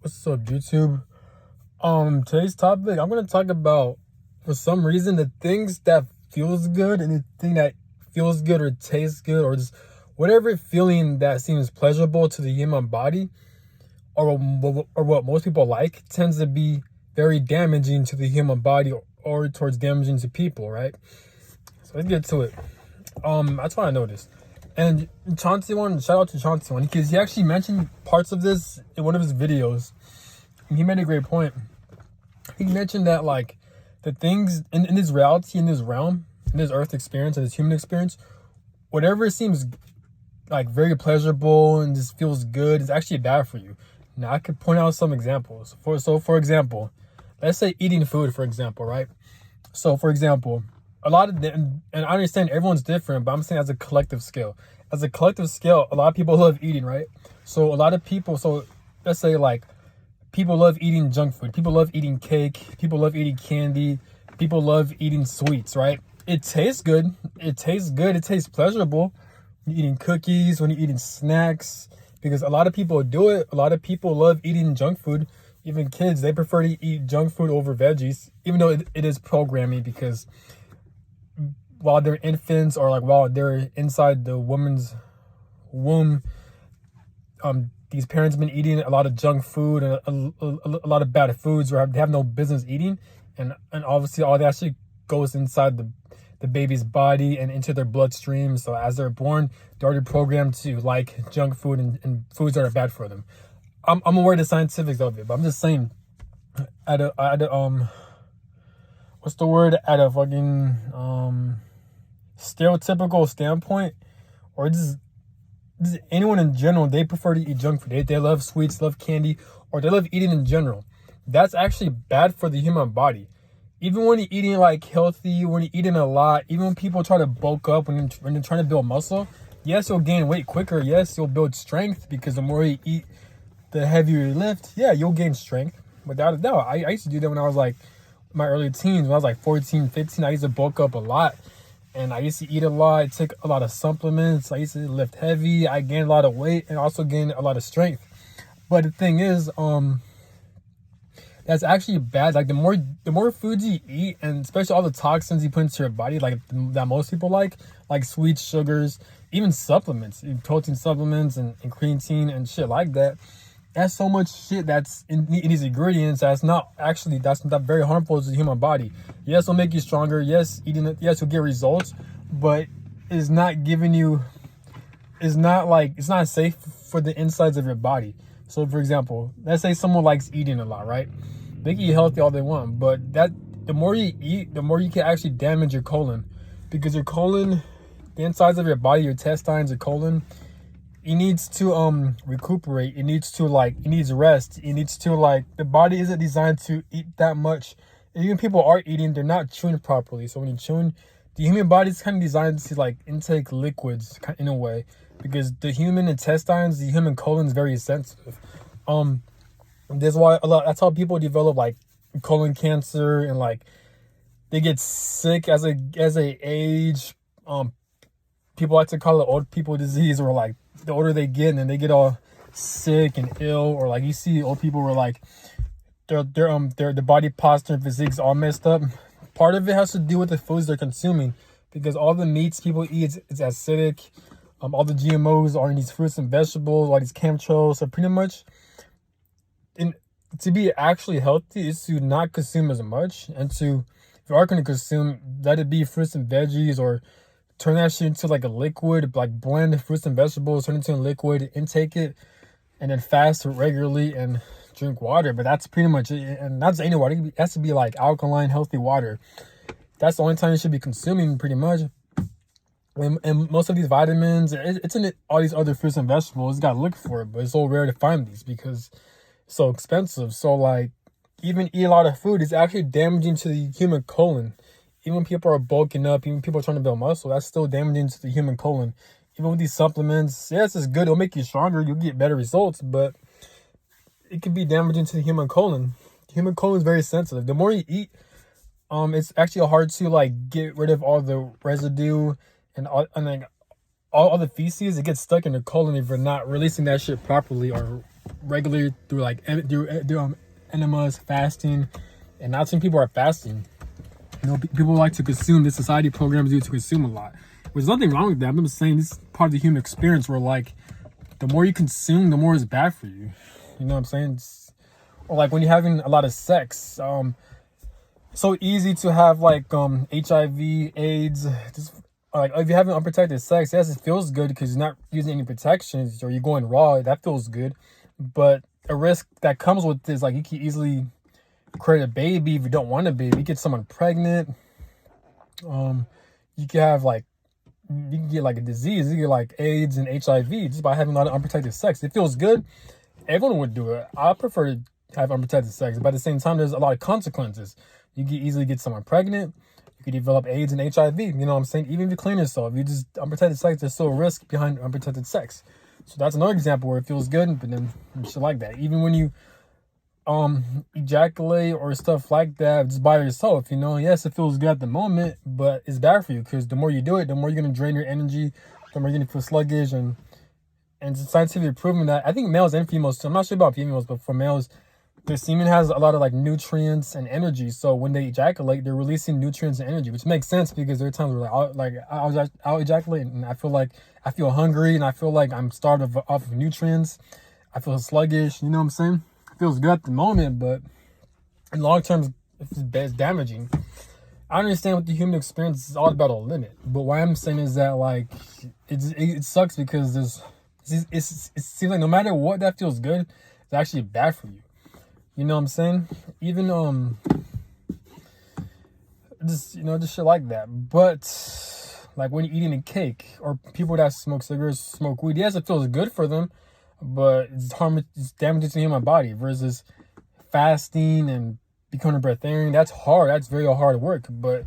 What's up, YouTube? Today's topic, I'm gonna talk about, for some reason, the things that feels good and the thing that feels good or tastes good or just whatever feeling that seems pleasurable to the human body or what most people like tends to be very damaging to the human body or towards damaging to people, right? So let's get to it. That's what I noticed. And shout out to Chauncey one, because he actually mentioned parts of this in one of his videos. And he made a great point. He mentioned that, like, the things in this reality, in this realm, in this earth experience, in this human experience, whatever seems like very pleasurable and just feels good is actually bad for you. Now, I could point out some examples. For example, let's say eating food, for example, right? So, for example, a lot of them, and I understand everyone's different, but I'm saying as a collective scale. As a collective scale, a lot of people love eating, right? So a lot of people, so let's say, like, people love eating junk food. People love eating cake. People love eating candy. People love eating sweets, right? It tastes good. It tastes good. It tastes pleasurable. You're eating cookies, when you're eating snacks, because a lot of people do it. A lot of people love eating junk food. Even kids, they prefer to eat junk food over veggies, even though it is programming, because while they're infants or like while they're inside the woman's womb, these parents have been eating a lot of junk food and a lot of bad foods where they have no business eating, and obviously all that actually goes inside the baby's body and into their bloodstream. So as they're born, they're already programmed to like junk food and foods that are bad for them. I'm aware of the scientifics of it, but I'm just saying, at a what's the word? At a fucking stereotypical standpoint, or just anyone in general, they prefer to eat junk food. They love sweets, love candy, or they love eating in general. That's actually bad for the human body. Even when you're eating like healthy, when you're eating a lot, even when people try to bulk up, when you're trying to build muscle, yes, you'll gain weight quicker. Yes, you'll build strength, because the more you eat, the heavier you lift. Yeah, you'll gain strength, without a doubt. I used to do that when I was like my early teens. When I was like 14, 15, I used to bulk up a lot. And I used to eat a lot, take a lot of supplements. I used to lift heavy. I gained a lot of weight and also gained a lot of strength. But the thing is, that's actually bad. Like, the more foods you eat, and especially all the toxins you put into your body, like that most people like sweets, sugars, even supplements, protein supplements and creatine and shit like that. That's so much shit that's in these ingredients that's not very harmful to the human body. Yes, it'll make you stronger. Yes, eating it, yes, you'll get results, but it's not giving you, it's not safe for the insides of your body. So, for example, let's say someone likes eating a lot, right? They can eat healthy all they want, but the more you eat, the more you can actually damage your colon, because your colon, the insides of your body, your intestines, your colon, it needs to recuperate. It needs rest. It needs to, the body isn't designed to eat that much. And even people are eating, they're not chewing properly. So when you're chewing, the human body is kind of designed to intake liquids in a way, because the human intestines, the human colon is very sensitive. That's why that's how people develop colon cancer, and they get sick as they age. People like to call it old people disease, or the older they get, and then they get all sick and ill, or you see old people where their body posture and physique's all messed up. Part of it has to do with the foods they're consuming, because all the meats people eat is acidic. All the GMOs are in these fruits and vegetables, all these chemtrails. So pretty much, to be actually healthy is to not consume as much, and if you are going to consume, let it be fruits and veggies, or turn that shit into a liquid, blend fruits and vegetables, turn it into a liquid, intake it, and then fast regularly and drink water. But that's pretty much it. And not just any water. It has to be alkaline, healthy water. That's the only time you should be consuming, pretty much. And most of these vitamins, it's in all these other fruits and vegetables. You gotta look for it, but it's so rare to find these because it's so expensive. So even eat a lot of food is actually damaging to the human colon. Even when people are bulking up, even people are trying to build muscle, that's still damaging to the human colon. Even with these supplements, yes, it's good. It'll make you stronger. You'll get better results, but it can be damaging to the human colon. The human colon is very sensitive. The more you eat, it's actually hard to get rid of all the residue and all the feces. It gets stuck in the colon if you're not releasing that shit properly or regularly through enemas, fasting, and not some people are fasting. People like to consume. This society programs you to consume a lot. There's nothing wrong with that. I'm just saying this is part of the human experience where like the more you consume, the more it's bad for you. You know what I'm saying? Or like when you're having a lot of sex, so easy to have like HIV, AIDS. Just like if you're having unprotected sex, yes, it feels good because you're not using any protections or you're going raw. That feels good, but a risk that comes with this, like you can easily create a baby if you don't want a baby. You get someone pregnant. You can have like you can get like a disease. You get like AIDS and HIV just by having a lot of unprotected sex. It feels good. Everyone would do it. I prefer to have unprotected sex, but at the same time, there's a lot of consequences. You can easily get someone pregnant. You could develop AIDS and HIV. You know what I'm saying? Even if you clean yourself, you just unprotected sex. There's still a risk behind unprotected sex. So that's another example where it feels good, but then shit like that. Even when you ejaculate or stuff like that just by yourself, yes, it feels good at the moment, but it's bad for you because the more you do it, the more you're gonna drain your energy, the more you're gonna feel sluggish, and it's scientifically proven that I think males and females too, I'm not sure about females, but for males, their semen has a lot of like nutrients and energy. So when they ejaculate, they're releasing nutrients and energy, which makes sense because there are times where I'll ejaculate and I feel hungry and I feel like I'm starved off of nutrients. I feel sluggish. You know what I'm saying? It feels good at the moment, but in long term, it's damaging. I understand what the human experience is all about a limit, but what I'm saying is that like it sucks because it seems like no matter what that feels good, it's actually bad for you. You know what I'm saying? Even just shit like that. But like when you're eating a cake or people that smoke cigarettes, smoke weed, yes, it feels good for them, but it's damaging to the human body versus fasting and becoming a breatharian. That's hard. That's very hard work, but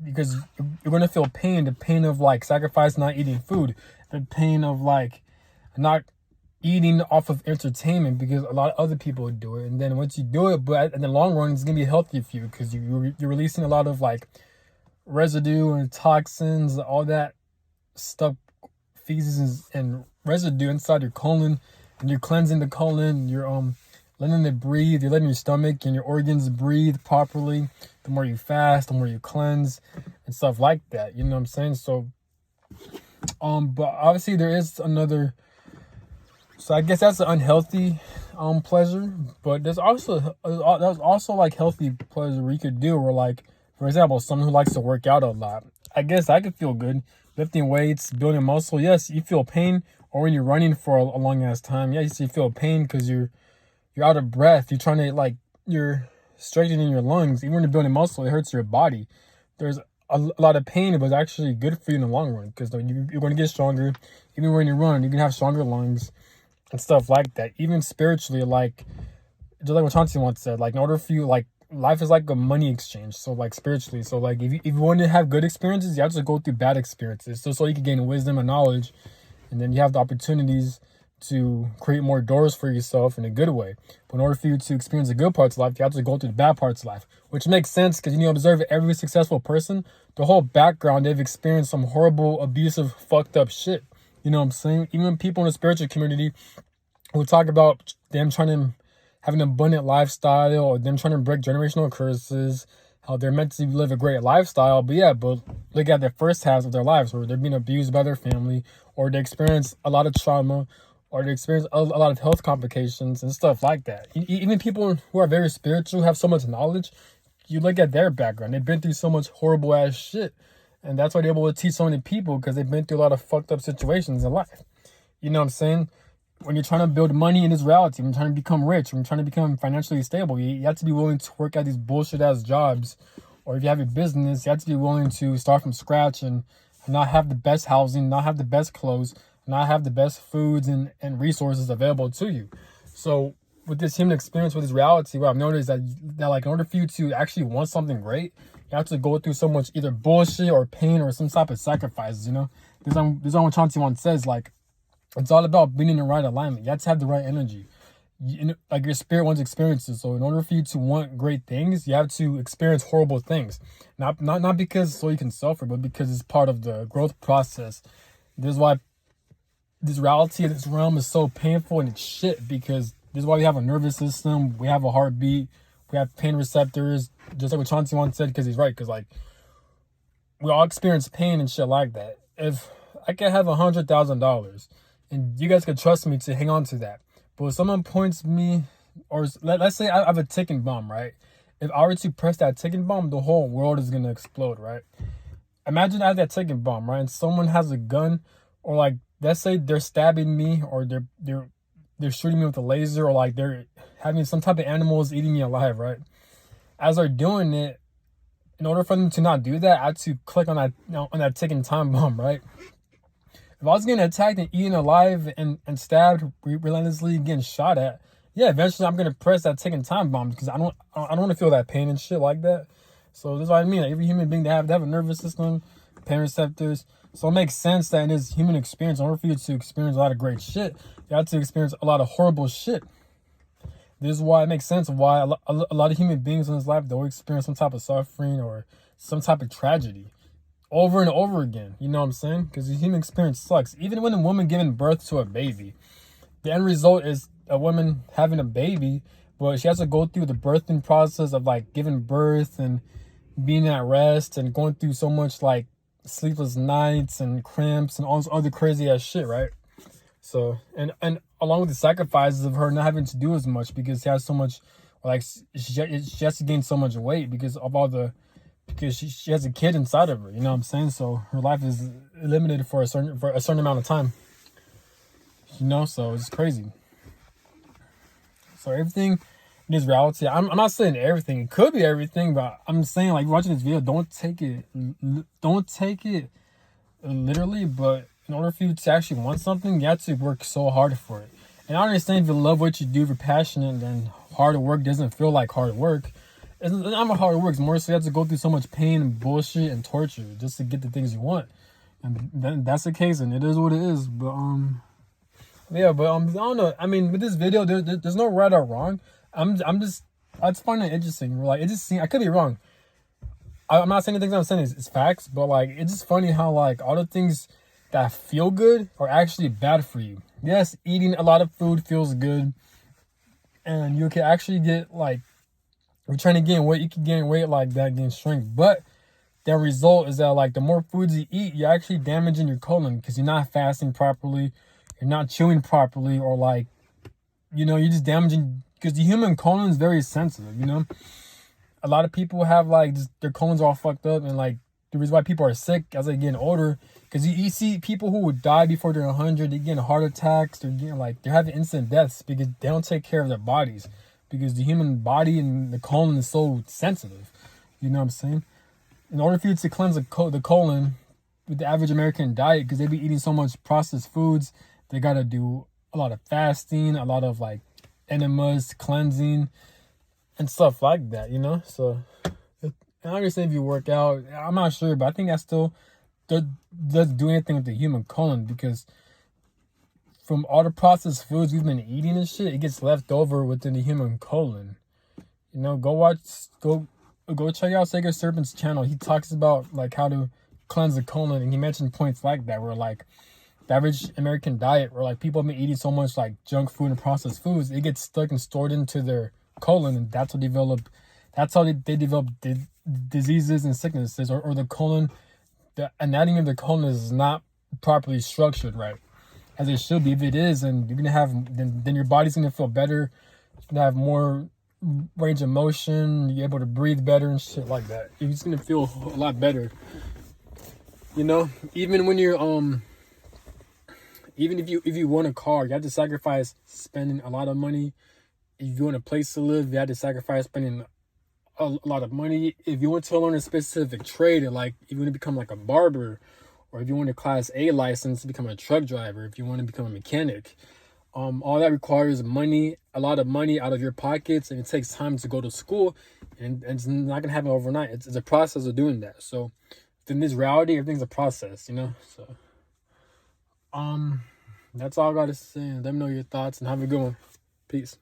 because you're gonna feel pain, the pain of like sacrifice not eating food, the pain of like not eating off of entertainment because a lot of other people do it, and then once you do it, but in the long run, it's gonna be healthy for you because you're releasing a lot of like residue and toxins, all that stuff, feces and residue inside your colon, and you're cleansing the colon. You're letting it breathe. You're letting your stomach and your organs breathe properly. The more you fast, the more you cleanse and stuff like that. You know what I'm saying? So, but obviously there is another. So I guess that's an unhealthy pleasure, but there's also like healthy pleasure we could do. Where like, for example, someone who likes to work out a lot. I guess I could feel good lifting weights, building muscle. Yes, you feel pain, or when you're running for a long ass time. Yes, you feel pain because you're out of breath. You're trying to you're strengthening your lungs. Even when you're building muscle, it hurts your body. There's a lot of pain, but it's actually good for you in the long run because you're going to get stronger. Even when you run, you can have stronger lungs and stuff like that. Even spiritually, like just like what Chauncey once said, like in order for you, like life is like a money exchange. So like spiritually, so like if you want to have good experiences, you have to go through bad experiences, so you can gain wisdom and knowledge, and then you have the opportunities to create more doors for yourself in a good way. But in order for you to experience the good parts of life, you have to go through the bad parts of life, which makes sense because you observe every successful person, the whole background, they've experienced some horrible, abusive, fucked up shit. You know what I'm saying? Even people in the spiritual community who talk about them trying to have an abundant lifestyle or them trying to break generational curses, how they're meant to live a great lifestyle. But look at the first halves of their lives where they're being abused by their family, or they experience a lot of trauma, or they experience a lot of health complications and stuff like that. Even people who are very spiritual, have so much knowledge, you look at their background. They've been through so much horrible ass shit. And that's why they're able to teach so many people, because they've been through a lot of fucked up situations in life. You know what I'm saying? When you're trying to build money in this reality, when you're trying to become rich, when you're trying to become financially stable, you have to be willing to work at these bullshit ass jobs. Or if you have a business, you have to be willing to start from scratch and not have the best housing, not have the best clothes, not have the best foods and resources available to you. So with this human experience, with this reality, what I've noticed that like in order for you to actually want something great, you have to go through so much either bullshit or pain or some type of sacrifices, This is what Chauncey once says, like, it's all about being in the right alignment. You have to have the right energy. Like your spirit wants experiences. So in order for you to want great things, you have to experience horrible things. Not because so you can suffer, but because it's part of the growth process. This is why this reality of this realm is so painful and it's shit, because This is why we have a nervous system. We have a heartbeat. We have pain receptors. Just like what Chauncey once said, because he's right. Because like we all experience pain and shit like that. If I could have $100,000, and you guys could trust me to hang on to that, but if someone points me, or let's say I have a ticking bomb, right? If I were to press that ticking bomb, the whole world is gonna explode, right? Imagine I have that ticking bomb, right? And someone has a gun, or like let's say they're stabbing me, or they're shooting me with a laser, or like they're having some type of animals eating me alive, right? As they're doing it, in order for them to not do that, I had to click on that ticking time bomb, right? If I was getting attacked and eaten alive and stabbed relentlessly, getting shot at, yeah, eventually I'm gonna press that ticking time bomb because I don't want to feel that pain and shit like that. So that's what I mean. Like, every human being, they have a nervous system, pain receptors. So it makes sense that in this human experience, in order for you to experience a lot of great shit, you have to experience a lot of horrible shit. This is why it makes sense of why a lot of human beings in this life, they'll experience some type of suffering or some type of tragedy over and over again. You know what I'm saying? Because the human experience sucks. Even when a woman giving birth to a baby, the end result is a woman having a baby, but she has to go through the birthing process of like giving birth and being at rest and going through so much like sleepless nights and cramps and all this other crazy ass shit, right? So and along with the sacrifices of her not having to do as much because she has so much, like she has to gain so much weight because of all the, because she has a kid inside of her, you know what I'm saying? So her life is limited for a certain amount of time, you know. So it's crazy. So everything in this reality, I'm not saying everything. It could be everything, but I'm saying like watching this video, don't take it literally. But in order for you to actually want something, you have to work so hard for it. And I understand if you love what you do, if you're passionate, then hard work doesn't feel like hard work. It's not hard work. It's more so you have to go through so much pain and bullshit and torture just to get the things you want. And then that's the case, and it is what it is. But yeah, but I don't know. I mean, with this video, there's no right or wrong. I just find it interesting. Like, it just seems, I could be wrong. I'm not saying the things I'm saying is facts, but like it's just funny how like all the things that feel good are actually bad for you. Yes, eating a lot of food feels good, and you can actually get like, if you're trying to gain weight, you can gain weight like that, gain strength. But the result is that like the more foods you eat, you're actually damaging your colon because you're not fasting properly, you're not chewing properly, or like, you know, you're just damaging, because the human colon is very sensitive, you know. A lot of people have like just, their colons all fucked up, and like the reason why people are sick as they get older, because you see people who would die before they're 100, they're getting heart attacks, they're getting like, they're having instant deaths because they don't take care of their bodies, because the human body and the colon is so sensitive, you know what I'm saying? In order for you to cleanse the colon with the average American diet, because they be eating so much processed foods, they gotta do a lot of fasting, a lot of like enemas, cleansing, and stuff like that, you know. So I understand if you work out, I'm not sure, but I think that still doesn't do anything with the human colon, because from all the processed foods we've been eating and shit, it gets left over within the human colon. You know, go check out Sacred Serpent's channel. He talks about like how to cleanse the colon, and he mentioned points like that where like the average American diet, where like people have been eating so much like junk food and processed foods, it gets stuck and stored into their colon, and that's how they develop diseases and sicknesses, or the colon, the anatomy of the colon is not properly structured right as it should be. If it is, and you're gonna have, then your body's gonna feel better, you're gonna have more range of motion, you're able to breathe better and shit like that. You're just gonna feel a lot better, you know. Even when you're even if you want a car, you have to sacrifice spending a lot of money. If you want a place to live, you have to sacrifice spending a lot of money. If you want to learn a specific trade, like if you want to become like a barber, or if you want a Class A license to become a truck driver, if you want to become a mechanic, all that requires money, a lot of money out of your pockets, and it takes time to go to school, and it's not gonna happen overnight. It's a process of doing that. So in this reality, everything's a process, you know. So that's all I gotta say. Let me know your thoughts and have a good one. Peace.